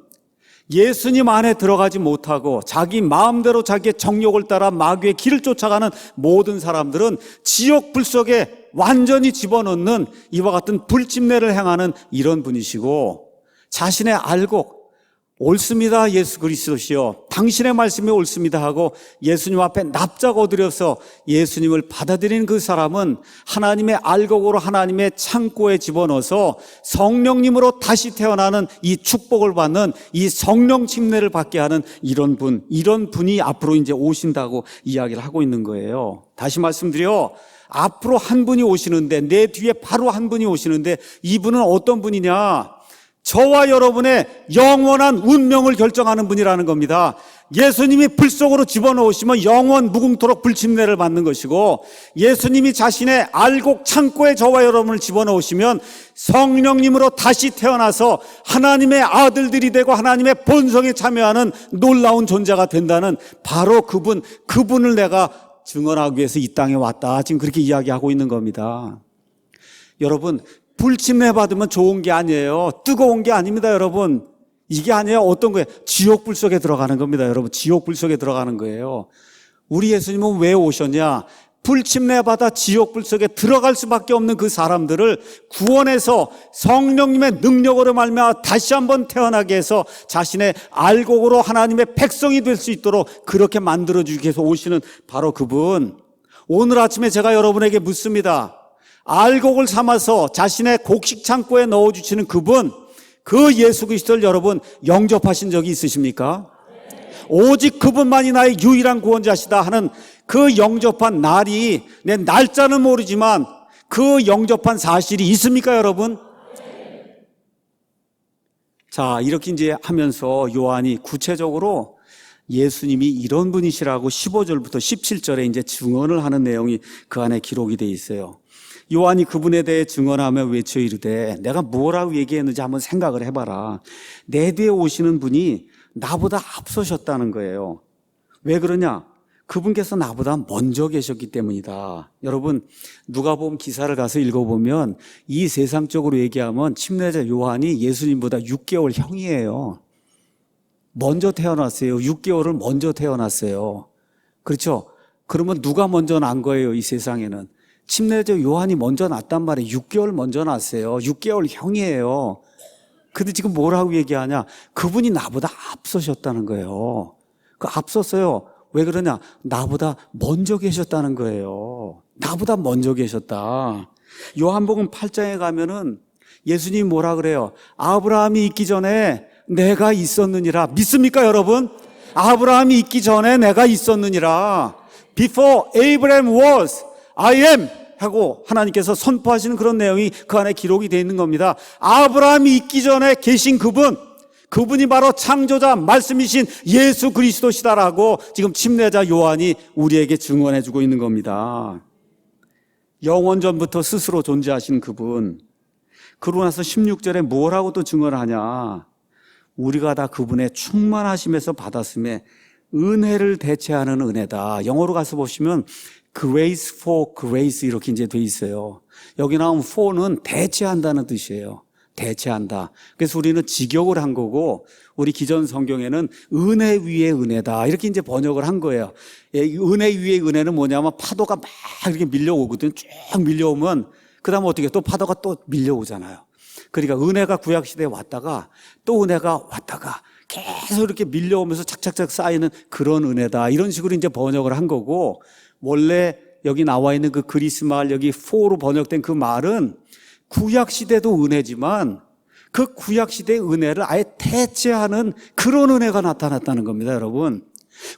예수님 안에 들어가지 못하고 자기 마음대로 자기의 정욕을 따라 마귀의 길을 쫓아가는 모든 사람들은 지옥 불 속에 완전히 집어넣는 이와 같은 불침례를 행하는 이런 분이시고, 자신의 알곡 옳습니다 예수 그리스도시여 당신의 말씀이 옳습니다 하고 예수님 앞에 납작 엎드려서 예수님을 받아들이는 그 사람은 하나님의 알곡으로 하나님의 창고에 집어넣어서 성령님으로 다시 태어나는 이 축복을 받는 이 성령 침례를 받게 하는 이런 분이 앞으로 이제 오신다고 이야기를 하고 있는 거예요. 다시 말씀드려, 앞으로 한 분이 오시는데, 내 뒤에 바로 한 분이 오시는데 이분은 어떤 분이냐? 저와 여러분의 영원한 운명을 결정하는 분이라는 겁니다. 예수님이 불 속으로 집어넣으시면 영원 무궁토록 불침례를 받는 것이고, 예수님이 자신의 알곡 창고에 저와 여러분을 집어넣으시면 성령님으로 다시 태어나서 하나님의 아들들이 되고 하나님의 본성에 참여하는 놀라운 존재가 된다는 바로 그분을 내가 증언하기 위해서 이 땅에 왔다. 지금 그렇게 이야기하고 있는 겁니다. 여러분, 불침례 받으면 좋은 게 아니에요. 뜨거운 게 아닙니다, 여러분. 이게 아니에요. 어떤 거예요? 지옥불 속에 들어가는 겁니다, 여러분. 지옥불 속에 들어가는 거예요. 우리 예수님은 왜 오셨냐? 불침례 받아 지옥불 속에 들어갈 수밖에 없는 그 사람들을 구원해서 성령님의 능력으로 말미암아 다시 한번 태어나게 해서 자신의 알곡으로 하나님의 백성이 될 수 있도록 그렇게 만들어주기 위해서 오시는 바로 그분. 오늘 아침에 제가 여러분에게 묻습니다. 알곡을 삼아서 자신의 곡식 창고에 넣어주시는 그분, 그 예수 그리스도를 여러분 영접하신 적이 있으십니까? 오직 그분만이 나의 유일한 구원자시다 하는 그 영접한 날이, 내 날짜는 모르지만 그 영접한 사실이 있습니까, 여러분? 자, 이렇게 이제 하면서 요한이 구체적으로 예수님이 이런 분이시라고 15절부터 17절에 이제 증언을 하는 내용이 그 안에 기록이 돼 있어요. 요한이 그분에 대해 증언하며 외쳐 이르되, 내가 뭐라고 얘기했는지 한번 생각을 해봐라. 내 뒤에 오시는 분이 나보다 앞서셨다는 거예요. 왜 그러냐? 그분께서 나보다 먼저 계셨기 때문이다. 여러분, 누가복음 기사를 가서 읽어보면 이 세상적으로 얘기하면 침례자 요한이 예수님보다 6개월 형이에요. 먼저 태어났어요. 6개월을 먼저 태어났어요. 그렇죠? 그러면 누가 먼저 난 거예요, 이 세상에는? 침례자 요한이 먼저 났단 말이에요. 6개월 먼저 났어요. 6개월 형이에요. 근데 지금 뭐라고 얘기하냐? 그분이 나보다 앞서셨다는 거예요. 그 앞섰어요. 왜 그러냐? 나보다 먼저 계셨다는 거예요. 나보다 먼저 계셨다. 요한복음 8장에 가면은 예수님이 뭐라 그래요? 아브라함이 있기 전에 내가 있었느니라. 믿습니까, 여러분? 아브라함이 있기 전에 내가 있었느니라. Before Abraham was, I am 하고 하나님께서 선포하시는 그런 내용이 그 안에 기록이 되어 있는 겁니다. 아브라함이 있기 전에 계신 그분이 바로 창조자 말씀이신 예수 그리스도시다라고 지금 침례자 요한이 우리에게 증언해 주고 있는 겁니다. 영원 전부터 스스로 존재하신 그분. 그러고 나서 16절에 뭐라고 또 증언하냐? 우리가 다 그분의 충만하심에서 받았음에 은혜를 대체하는 은혜다. 영어로 가서 보시면 grace for grace 이렇게 이제 돼 있어요. 여기 나온 for는 대체한다는 뜻이에요. 대체한다. 그래서 우리는 직역을 한 거고, 우리 기존 성경에는 은혜 위의 은혜다 이렇게 이제 번역을 한 거예요. 은혜 위의 은혜는 뭐냐면 파도가 막 이렇게 밀려오거든요. 쭉 밀려오면 그 다음에 어떻게 또 파도가 또 밀려오잖아요. 그러니까 은혜가 구약시대에 왔다가 또 은혜가 왔다가 계속 이렇게 밀려오면서 착착착 쌓이는 그런 은혜다. 이런 식으로 이제 번역을 한 거고, 원래 여기 나와 있는 그 그리스 말 여기 for로 번역된 그 말은 구약시대도 은혜지만 그 구약시대의 은혜를 아예 대체하는 그런 은혜가 나타났다는 겁니다, 여러분.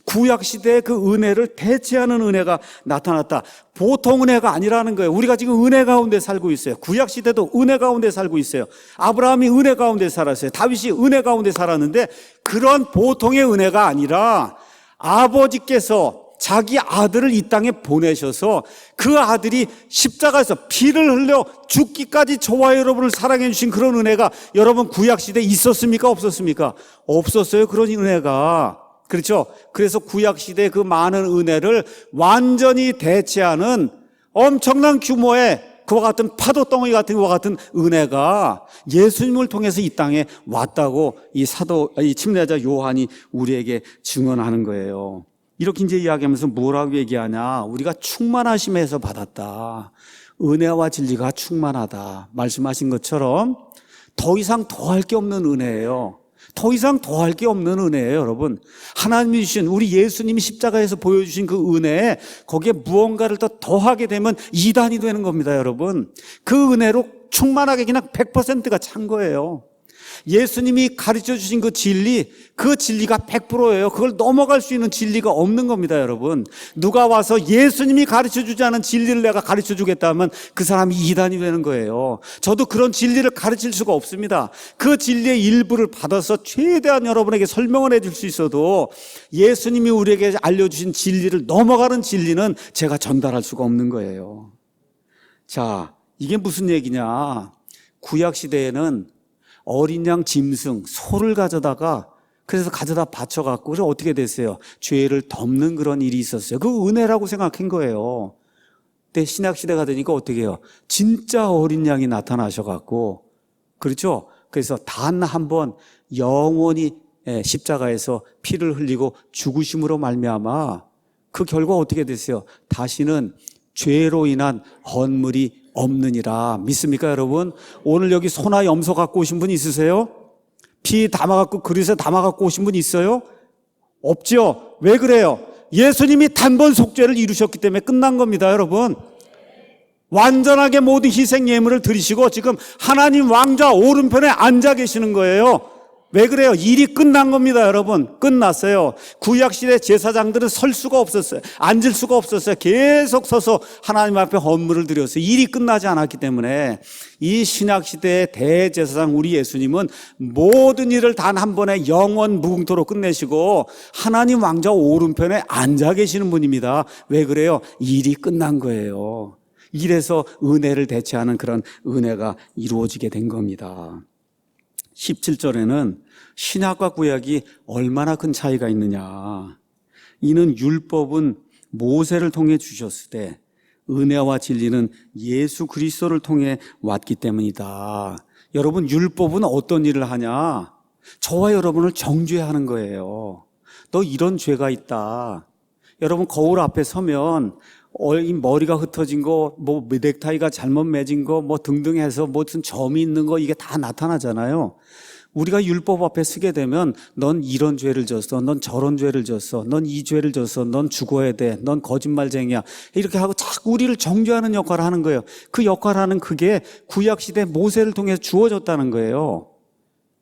구약시대의 그 은혜를 대체하는 은혜가 나타났다. 보통 은혜가 아니라는 거예요. 우리가 지금 은혜 가운데 살고 있어요. 구약시대도 은혜 가운데 살고 있어요. 아브라함이 은혜 가운데 살았어요. 다윗이 은혜 가운데 살았는데 그런 보통의 은혜가 아니라 아버지께서 자기 아들을 이 땅에 보내셔서 그 아들이 십자가에서 피를 흘려 죽기까지 저와 여러분을 사랑해 주신 그런 은혜가 여러분 구약시대에 있었습니까? 없었습니까? 없었어요. 그런 은혜가. 그렇죠? 그래서 구약시대의 그 많은 은혜를 완전히 대체하는 엄청난 규모의 그와 같은 파도덩이 같은 그와 같은 은혜가 예수님을 통해서 이 땅에 왔다고 이 침례자 요한이 우리에게 증언하는 거예요. 이렇게 이제 이야기하면서 뭐라고 얘기하냐? 우리가 충만하심에서 받았다. 은혜와 진리가 충만하다. 말씀하신 것처럼 더 이상 더할 게 없는 은혜예요. 더 이상 더할 게 없는 은혜예요, 여러분. 하나님이 주신 우리 예수님이 십자가에서 보여주신 그 은혜에 거기에 무언가를 더 더하게 되면 이단이 되는 겁니다, 여러분. 그 은혜로 충만하게 그냥 100%가 찬 거예요. 예수님이 가르쳐 주신 그 진리가 100%예요. 그걸 넘어갈 수 있는 진리가 없는 겁니다, 여러분. 누가 와서 예수님이 가르쳐 주지 않은 진리를 내가 가르쳐 주겠다 하면 그 사람이 이단이 되는 거예요. 저도 그런 진리를 가르칠 수가 없습니다. 그 진리의 일부를 받아서 최대한 여러분에게 설명을 해줄 수 있어도 예수님이 우리에게 알려주신 진리를 넘어가는 진리는 제가 전달할 수가 없는 거예요. 자, 이게 무슨 얘기냐? 구약시대에는 어린 양 짐승, 소를 가져다가 그래서 가져다 바쳐갖고 그래서 어떻게 됐어요? 죄를 덮는 그런 일이 있었어요. 그 은혜라고 생각한 거예요. 근데 신약시대가 되니까 어떻게 해요? 진짜 어린 양이 나타나셔갖고 그렇죠? 그래서 단 한 번 영원히 십자가에서 피를 흘리고 죽으심으로 말미암아 그 결과 어떻게 됐어요? 다시는 죄로 인한 헌물이 없느니라. 믿습니까, 여러분? 오늘 여기 소나 염소 갖고 오신 분 있으세요? 피 담아갖고 그릇에 담아갖고 오신 분 있어요? 없죠? 왜 그래요? 예수님이 단번 속죄를 이루셨기 때문에 끝난 겁니다, 여러분. 완전하게 모든 희생 예물을 드리시고 지금 하나님 왕좌 오른편에 앉아 계시는 거예요. 왜 그래요? 일이 끝난 겁니다, 여러분. 끝났어요. 구약시대 제사장들은 설 수가 없었어요. 앉을 수가 없었어요. 계속 서서 하나님 앞에 헌물을 드렸어요. 일이 끝나지 않았기 때문에 이 신약시대의 대제사장 우리 예수님은 모든 일을 단 한 번에 영원 무궁토로 끝내시고 하나님 왕좌 오른편에 앉아 계시는 분입니다. 왜 그래요? 일이 끝난 거예요. 이래서 은혜를 대체하는 그런 은혜가 이루어지게 된 겁니다. 17절에는 신약과 구약이 얼마나 큰 차이가 있느냐. 이는 율법은 모세를 통해 주셨을 때 은혜와 진리는 예수 그리스도를 통해 왔기 때문이다. 여러분, 율법은 어떤 일을 하냐? 저와 여러분을 정죄하는 거예요. 너 이런 죄가 있다. 여러분, 거울 앞에 서면 머리가 흩어진 거, 뭐 넥타이가 잘못 맺은 거, 뭐 등등 해서 무슨 점이 있는 거 이게 다 나타나잖아요. 우리가 율법 앞에 쓰게 되면 넌 이런 죄를 졌어, 넌 저런 죄를 졌어, 넌 이 죄를 졌어, 넌 죽어야 돼, 넌 거짓말쟁이야, 이렇게 하고 자꾸 우리를 정죄하는 역할을 하는 거예요. 그 역할을 하는 그게 구약시대 모세를 통해서 주어졌다는 거예요.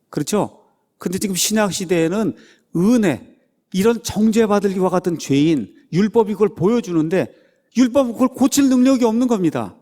그렇죠? 근데 지금 신약시대에는 은혜, 이런 정죄받을 이와 같은 죄인, 율법이 그걸 보여주는데 율법은 그걸 고칠 능력이 없는 겁니다.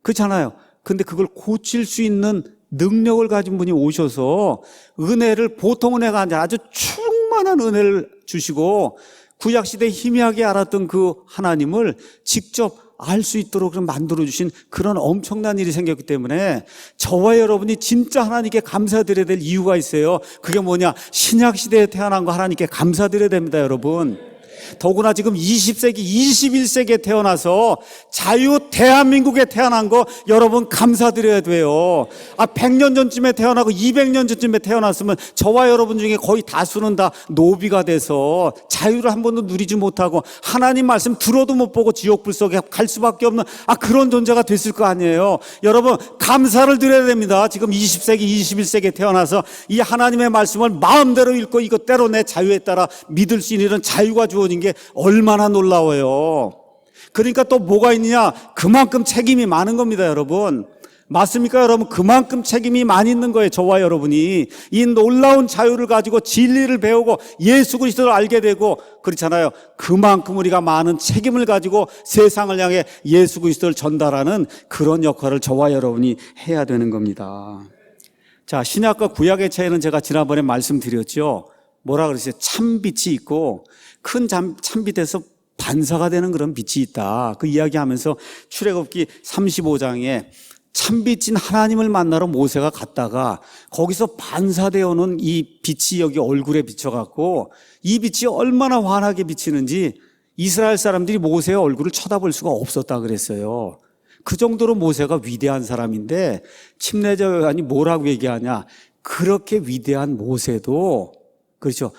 그렇잖아요. 근데 그걸 고칠 수 있는 능력을 가진 분이 오셔서 은혜를, 보통 은혜가 아니라 아주 충만한 은혜를 주시고 구약시대에 희미하게 알았던 그 하나님을 직접 알 수 있도록 만들어주신 그런 엄청난 일이 생겼기 때문에 저와 여러분이 진짜 하나님께 감사드려야 될 이유가 있어요. 그게 뭐냐? 신약시대에 태어난 거 하나님께 감사드려야 됩니다, 여러분. 더구나 지금 20세기, 21세기에 태어나서 자유 대한민국에 태어난 거 여러분 감사드려야 돼요. 100년 전쯤에 태어나고 200년 전쯤에 태어났으면 저와 여러분 중에 거의 다수는 다 노비가 돼서 자유를 한 번도 누리지 못하고 하나님 말씀 들어도 못 보고 지옥 불 속에 갈 수밖에 없는 그런 존재가 됐을 거 아니에요. 여러분 감사를 드려야 됩니다. 지금 20세기, 21세기에 태어나서 이 하나님의 말씀을 마음대로 읽고 이것대로 내 자유에 따라 믿을 수 있는 이런 자유가 주어진 게 얼마나 놀라워요. 그러니까 또 뭐가 있느냐? 그만큼 책임이 많은 겁니다, 여러분. 맞습니까, 여러분? 그만큼 책임이 많이 있는 거예요, 저와 여러분이. 이 놀라운 자유를 가지고 진리를 배우고 예수 그리스도를 알게 되고 그렇잖아요. 그만큼 우리가 많은 책임을 가지고 세상을 향해 예수 그리스도를 전달하는 그런 역할을 저와 여러분이 해야 되는 겁니다. 자, 신약과 구약의 차이는 제가 지난번에 말씀드렸죠. 뭐라 그랬어요? 참빛이 있고 큰 참빛에서 반사가 되는 그런 빛이 있다. 그 이야기하면서 출애굽기 35장에 참빛인 하나님을 만나러 모세가 갔다가 거기서 반사되어오는 이 빛이 여기 얼굴에 비춰갖고 이 빛이 얼마나 환하게 비치는지 이스라엘 사람들이 모세의 얼굴을 쳐다볼 수가 없었다 그랬어요. 그 정도로 모세가 위대한 사람인데 침례자 요한이 뭐라고 얘기하냐? 그렇게 위대한 모세도 그렇죠.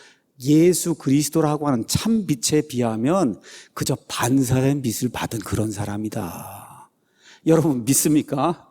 예수 그리스도라고 하는 참 빛에 비하면 그저 반사된 빛을 받은 그런 사람이다. 여러분 믿습니까?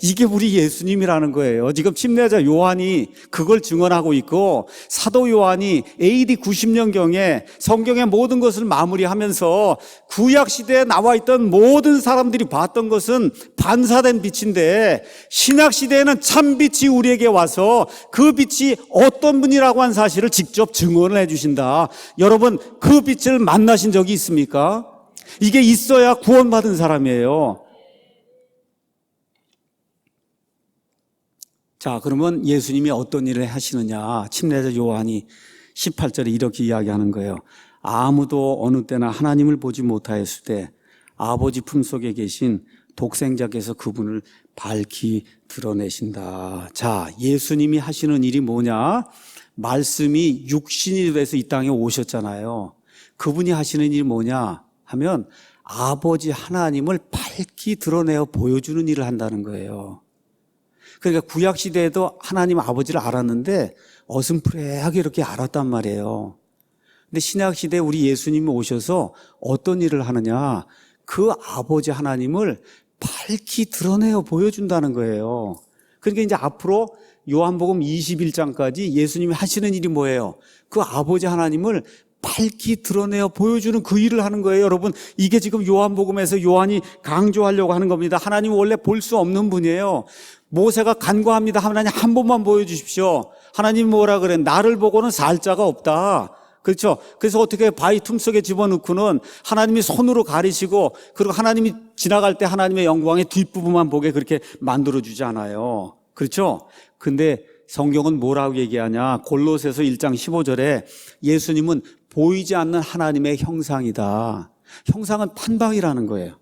이게 우리 예수님이라는 거예요. 지금 침례자 요한이 그걸 증언하고 있고 사도 요한이 AD 90년경에 성경의 모든 것을 마무리하면서 구약시대에 나와 있던 모든 사람들이 봤던 것은 반사된 빛인데 신약시대에는 참빛이 우리에게 와서 그 빛이 어떤 분이라고 한 사실을 직접 증언을 해주신다. 여러분 그 빛을 만나신 적이 있습니까? 이게 있어야 구원받은 사람이에요. 자, 그러면 예수님이 어떤 일을 하시느냐? 침례자 요한이 18절에 이렇게 이야기하는 거예요. 아무도 어느 때나 하나님을 보지 못하였을 때 아버지 품속에 계신 독생자께서 그분을 밝히 드러내신다. 자, 예수님이 하시는 일이 뭐냐? 말씀이 육신이 돼서 이 땅에 오셨잖아요. 그분이 하시는 일이 뭐냐 하면 아버지 하나님을 밝히 드러내어 보여주는 일을 한다는 거예요. 그러니까 구약시대에도 하나님 아버지를 알았는데 어슴푸레하게 이렇게 알았단 말이에요. 근데 신약시대에 우리 예수님이 오셔서 어떤 일을 하느냐? 그 아버지 하나님을 밝히 드러내어 보여준다는 거예요. 그러니까 이제 앞으로 요한복음 21장까지 예수님이 하시는 일이 뭐예요? 그 아버지 하나님을 밝히 드러내어 보여주는 그 일을 하는 거예요. 여러분 이게 지금 요한복음에서 요한이 강조하려고 하는 겁니다. 하나님은 원래 볼 수 없는 분이에요. 모세가 간구합니다. 하나님 한 번만 보여주십시오. 하나님 뭐라 그래? 나를 보고는 살 자가 없다. 그렇죠? 그래서 어떻게 바위 틈 속에 집어넣고는 하나님이 손으로 가리시고 그리고 하나님이 지나갈 때 하나님의 영광의 뒷부분만 보게 그렇게 만들어주지 않아요. 그렇죠? 근데 성경은 뭐라고 얘기하냐? 골로새서 1장 15절에 예수님은 보이지 않는 하나님의 형상이다. 형상은 판박이라는 거예요.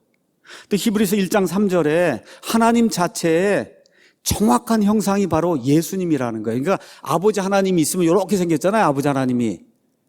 또 히브리서 1장 3절에 하나님 자체에 정확한 형상이 바로 예수님이라는 거예요. 그러니까 아버지 하나님이 있으면 이렇게 생겼잖아요. 아버지 하나님이.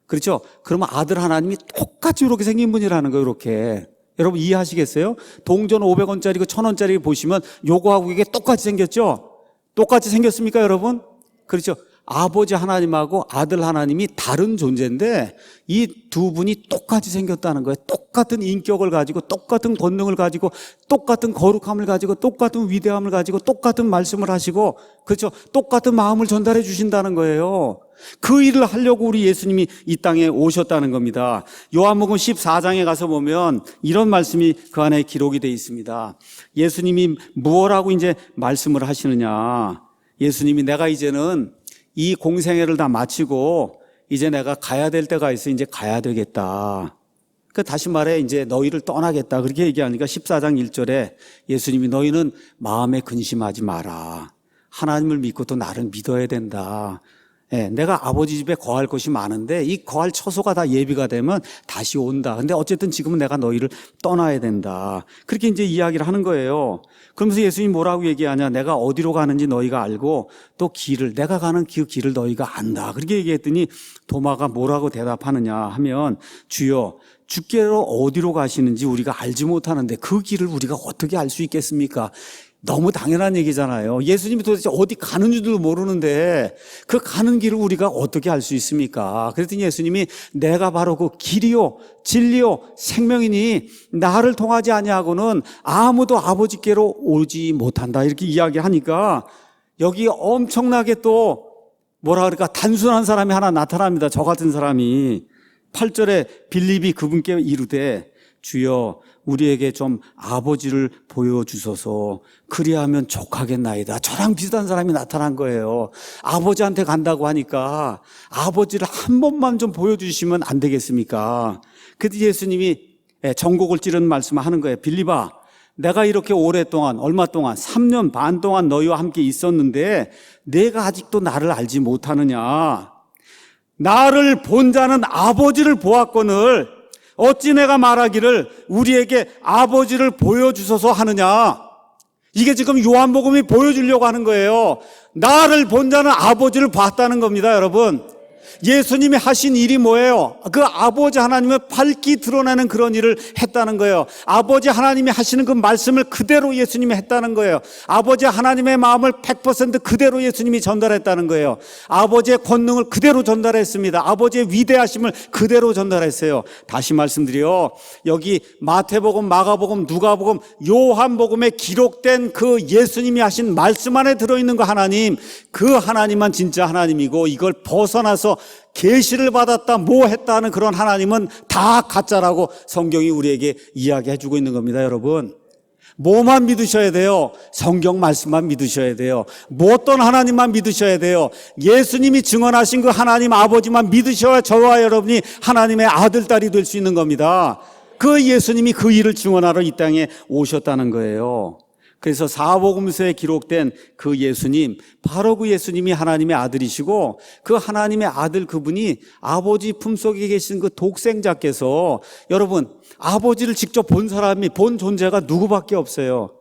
그렇죠? 그러면 아들 하나님이 똑같이 이렇게 생긴 분이라는 거예요. 이렇게. 여러분 이해하시겠어요? 동전 500원짜리고 1000원짜리 보시면 요거하고 이게 똑같이 생겼죠? 똑같이 생겼습니까, 여러분? 그렇죠? 아버지 하나님하고 아들 하나님이 다른 존재인데 이 두 분이 똑같이 생겼다는 거예요. 똑같은 인격을 가지고 똑같은 권능을 가지고 똑같은 거룩함을 가지고 똑같은 위대함을 가지고 똑같은 말씀을 하시고, 그렇죠? 똑같은 마음을 전달해 주신다는 거예요. 그 일을 하려고 우리 예수님이 이 땅에 오셨다는 겁니다. 요한복음 14장에 가서 보면 이런 말씀이 그 안에 기록이 되어 있습니다. 예수님이 무엇라고 이제 말씀을 하시느냐. 예수님이 내가 이제는 이 공생애를 다 마치고 이제 내가 가야 될 때가 있어. 이제 가야 되겠다. 그러니까 다시 말해 이제 너희를 떠나겠다. 그렇게 얘기하니까 14장 1절에 예수님이 너희는 마음에 근심하지 마라. 하나님을 믿고 또 나를 믿어야 된다. 예, 내가 아버지 집에 거할 곳이 많은데 이 거할 처소가 다 예비가 되면 다시 온다. 근데 어쨌든 지금은 내가 너희를 떠나야 된다. 그렇게 이제 이야기를 하는 거예요. 그러면서 예수님이 뭐라고 얘기하냐. 내가 어디로 가는지 너희가 알고 또 길을, 내가 가는 그 길을 너희가 안다. 그렇게 얘기했더니 도마가 뭐라고 대답하느냐 하면 주여 주께로 어디로 가시는지 우리가 알지 못하는데 그 길을 우리가 어떻게 알 수 있겠습니까? 너무 당연한 얘기잖아요. 예수님이 도대체 어디 가는 줄도 모르는데 그 가는 길을 우리가 어떻게 알 수 있습니까? 그랬더니 예수님이 내가 바로 그 길이요 진리요 생명이니 나를 통하지 아니하고는 아무도 아버지께로 오지 못한다. 이렇게 이야기하니까 여기 엄청나게 또 뭐라 그럴까 단순한 사람이 하나 나타납니다. 저 같은 사람이 8절에 빌립이 그분께 이르되 주여 우리에게 좀 아버지를 보여주소서 그리하면 족하겠나이다. 저랑 비슷한 사람이 나타난 거예요. 아버지한테 간다고 하니까 아버지를 한 번만 좀 보여주시면 안 되겠습니까? 그때 예수님이 전곡을 찌르는 말씀을 하는 거예요. 빌립아, 내가 이렇게 오랫동안 얼마 동안 3년 반 동안 너희와 함께 있었는데 내가 아직도 나를 알지 못하느냐. 나를 본 자는 아버지를 보았거늘 어찌 내가 말하기를 우리에게 아버지를 보여주소서 하느냐. 이게 지금 요한복음이 보여주려고 하는 거예요. 나를 본 자는 아버지를 봤다는 겁니다, 여러분. 예수님이 하신 일이 뭐예요? 그 아버지 하나님을 밝히 드러내는 그런 일을 했다는 거예요. 아버지 하나님이 하시는 그 말씀을 그대로 예수님이 했다는 거예요. 아버지 하나님의 마음을 100% 그대로 예수님이 전달했다는 거예요. 아버지의 권능을 그대로 전달했습니다. 아버지의 위대하심을 그대로 전달했어요. 다시 말씀드려, 여기 마태복음, 마가복음, 누가복음, 요한복음에 기록된 그 예수님이 하신 말씀 안에 들어있는 그 하나님, 그 하나님만 진짜 하나님이고 이걸 벗어나서 계시를 받았다 뭐 했다 하는 그런 하나님은 다 가짜라고 성경이 우리에게 이야기해 주고 있는 겁니다. 여러분, 뭐만 믿으셔야 돼요? 성경 말씀만 믿으셔야 돼요. 뭐 어떤 하나님만 믿으셔야 돼요? 예수님이 증언하신 그 하나님 아버지만 믿으셔야 저와 여러분이 하나님의 아들, 딸이 될 수 있는 겁니다. 그 예수님이 그 일을 증언하러 이 땅에 오셨다는 거예요. 그래서 사복음서에 기록된 그 예수님, 바로 그 예수님이 하나님의 아들이시고 그 하나님의 아들 그분이 아버지 품속에 계신 그 독생자께서, 여러분 아버지를 직접 본 사람이, 본 존재가 누구밖에 없어요.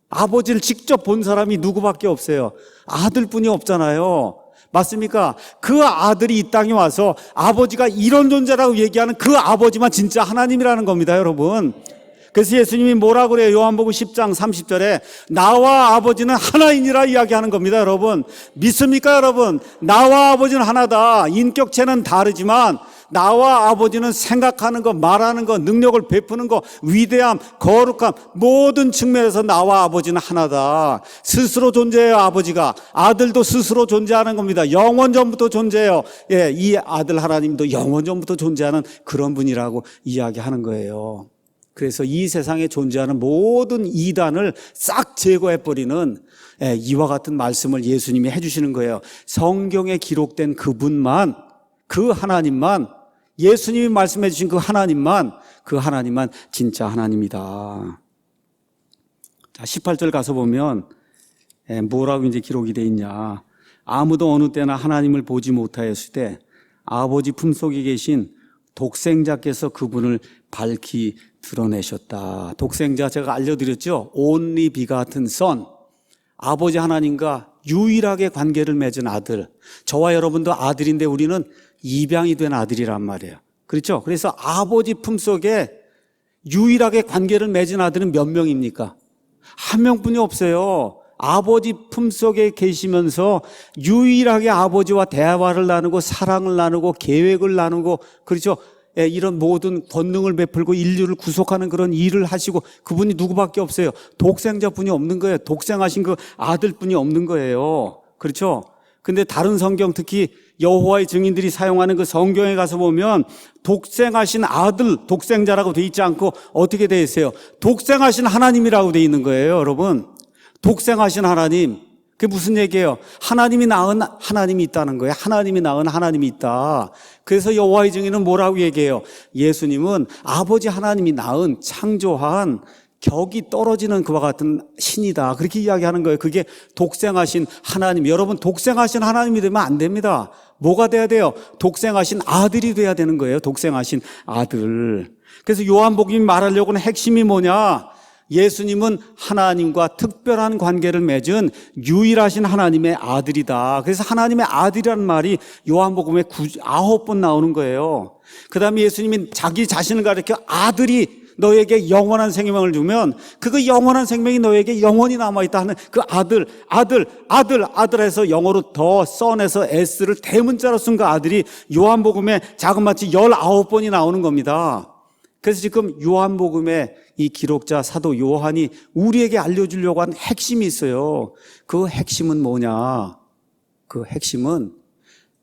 아버지를 직접 본 사람이 누구밖에 없어요. 아들뿐이 없잖아요. 맞습니까? 그 아들이 이 땅에 와서 아버지가 이런 존재라고 얘기하는 그 아버지만 진짜 하나님이라는 겁니다, 여러분. 그래서 예수님이 뭐라고 그래요? 요한복음 10장 30절에 나와 아버지는 하나이니라 이야기하는 겁니다, 여러분. 믿습니까, 여러분? 나와 아버지는 하나다. 인격체는 다르지만 나와 아버지는 생각하는 거, 말하는 거, 능력을 베푸는 거, 위대함, 거룩함, 모든 측면에서 나와 아버지는 하나다. 스스로 존재해요, 아버지가. 아들도 스스로 존재하는 겁니다. 영원 전부터 존재해요. 예, 이 아들 하나님도 영원 전부터 존재하는 그런 분이라고 이야기하는 거예요. 그래서 이 세상에 존재하는 모든 이단을 싹 제거해버리는 이와 같은 말씀을 예수님이 해주시는 거예요. 성경에 기록된 그분만, 그 하나님만, 예수님이 말씀해 주신 그 하나님만 진짜 하나님이다. 자, 18절 가서 보면 뭐라고 이제 기록이 되어 있냐. 아무도 어느 때나 하나님을 보지 못하였을 때 아버지 품속에 계신 독생자께서 그분을 밝히 드러내셨다. 독생자 제가 알려드렸죠. only begotten son. 아버지 하나님과 유일하게 관계를 맺은 아들. 저와 여러분도 아들인데 우리는 입양이 된 아들이란 말이에요. 그렇죠? 그래서 아버지 품속에 유일하게 관계를 맺은 아들은 몇 명입니까? 한 명뿐이 없어요. 아버지 품속에 계시면서 유일하게 아버지와 대화를 나누고 사랑을 나누고 계획을 나누고, 그렇죠? 이런 모든 권능을 베풀고 인류를 구속하는 그런 일을 하시고, 그분이 누구밖에 없어요. 독생자뿐이 없는 거예요. 독생하신 그 아들뿐이 없는 거예요. 그렇죠? 근데 다른 성경, 특히 여호와의 증인들이 사용하는 그 성경에 가서 보면 독생하신 아들, 독생자라고 돼 있지 않고 어떻게 돼 있어요? 독생하신 하나님이라고 돼 있는 거예요, 여러분. 독생하신 하나님. 그게 무슨 얘기예요? 하나님이 낳은 하나님이 있다는 거예요. 하나님이 낳은 하나님이 있다. 그래서 여호와의 증인은 뭐라고 얘기해요? 예수님은 아버지 하나님이 낳은 창조한 격이 떨어지는 그와 같은 신이다. 그렇게 이야기하는 거예요. 그게 독생하신 하나님. 여러분, 독생하신 하나님이 되면 안 됩니다. 뭐가 돼야 돼요? 독생하신 아들이 돼야 되는 거예요. 독생하신 아들. 그래서 요한복음이 말하려고 하는 핵심이 뭐냐? 예수님은 하나님과 특별한 관계를 맺은 유일하신 하나님의 아들이다. 그래서 하나님의 아들이라는 말이 요한복음에 9번 나오는 거예요. 그 다음에 예수님이 자기 자신을 가리켜 아들이 너에게 영원한 생명을 주면 그 영원한 생명이 너에게 영원히 남아있다 하는 그 아들에서 영어로 더 son에서 s를 대문자로 쓴 그 아들이 요한복음에 자그마치 19번이 나오는 겁니다. 그래서 지금 요한복음의 이 기록자 사도 요한이 우리에게 알려주려고 한 핵심이 있어요. 그 핵심은 뭐냐? 그 핵심은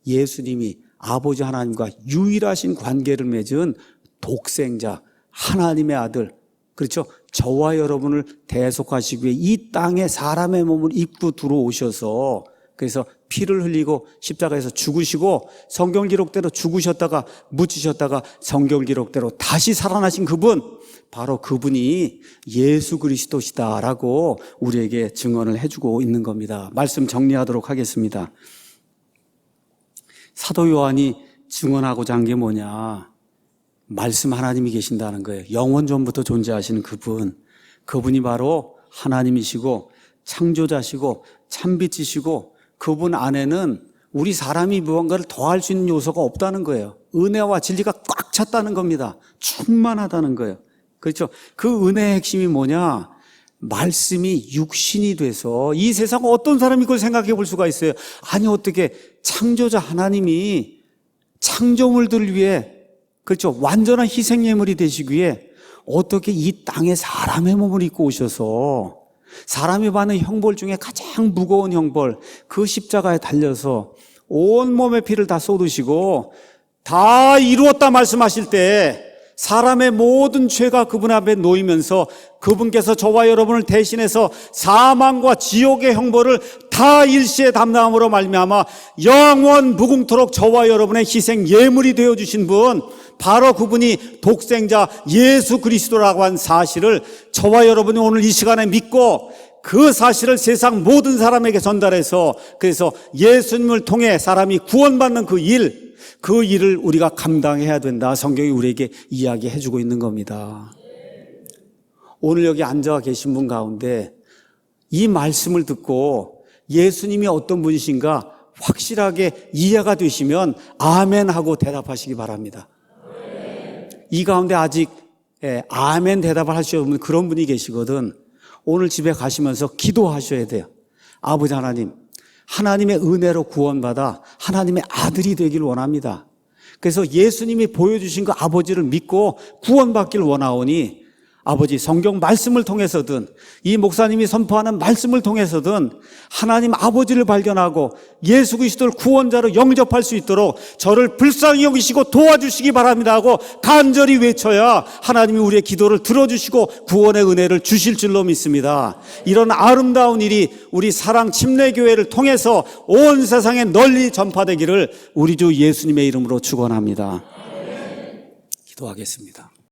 예수님이 아버지 하나님과 유일하신 관계를 맺은 독생자, 하나님의 아들, 그렇죠? 저와 여러분을 대속하시기 위해 이 땅에 사람의 몸을 입고 들어오셔서, 그래서 피를 흘리고 십자가에서 죽으시고 성경 기록대로 죽으셨다가 묻히셨다가 성경 기록대로 다시 살아나신 그분, 바로 그분이 예수 그리스도시다라고 우리에게 증언을 해주고 있는 겁니다. 말씀 정리하도록 하겠습니다. 사도 요한이 증언하고자 한 게 뭐냐? 말씀 하나님이 계신다는 거예요. 영원 전부터 존재하시는 그분, 그분이 바로 하나님이시고 창조자시고 참빛이시고, 그분 안에는 우리 사람이 무언가를 더할 수 있는 요소가 없다는 거예요. 은혜와 진리가 꽉 찼다는 겁니다. 충만하다는 거예요. 그렇죠? 그 은혜의 핵심이 뭐냐? 말씀이 육신이 돼서, 이 세상 어떤 사람이 그걸 생각해 볼 수가 있어요? 아니, 어떻게 창조자 하나님이 창조물들을 위해, 그렇죠, 완전한 희생예물이 되시기 위해 어떻게 이 땅에 사람의 몸을 입고 오셔서 사람이 받는 형벌 중에 가장 무거운 형벌, 그 십자가에 달려서 온몸의 피를 다 쏟으시고 다 이루었다 말씀하실 때 사람의 모든 죄가 그분 앞에 놓이면서 그분께서 저와 여러분을 대신해서 사망과 지옥의 형벌을 다 일시에 담당함으로 말미암아 영원 무궁토록 저와 여러분의 희생 예물이 되어주신 분, 바로 그분이 독생자 예수 그리스도라고 한 사실을 저와 여러분이 오늘 이 시간에 믿고 그 사실을 세상 모든 사람에게 전달해서, 그래서 예수님을 통해 사람이 구원받는 그 일을 우리가 감당해야 된다. 성경이 우리에게 이야기해 주고 있는 겁니다. 오늘 여기 앉아 계신 분 가운데 이 말씀을 듣고 예수님이 어떤 분이신가 확실하게 이해가 되시면 아멘 하고 대답하시기 바랍니다. 이 가운데 아직 아멘 대답을 하시는 그런 분이 계시거든. 오늘 집에 가시면서 기도하셔야 돼요. 아버지 하나님, 하나님의 은혜로 구원받아 하나님의 아들이 되길 원합니다. 그래서 예수님이 보여주신 그 아버지를 믿고 구원받길 원하오니 아버지, 성경 말씀을 통해서든 이 목사님이 선포하는 말씀을 통해서든 하나님 아버지를 발견하고 예수 그리스도를 구원자로 영접할 수 있도록 저를 불쌍히 여기시고 도와주시기 바랍니다 하고 간절히 외쳐야 하나님이 우리의 기도를 들어주시고 구원의 은혜를 주실 줄로 믿습니다. 이런 아름다운 일이 우리 사랑 침례교회를 통해서 온 세상에 널리 전파되기를 우리 주 예수님의 이름으로 축원합니다. 기도하겠습니다.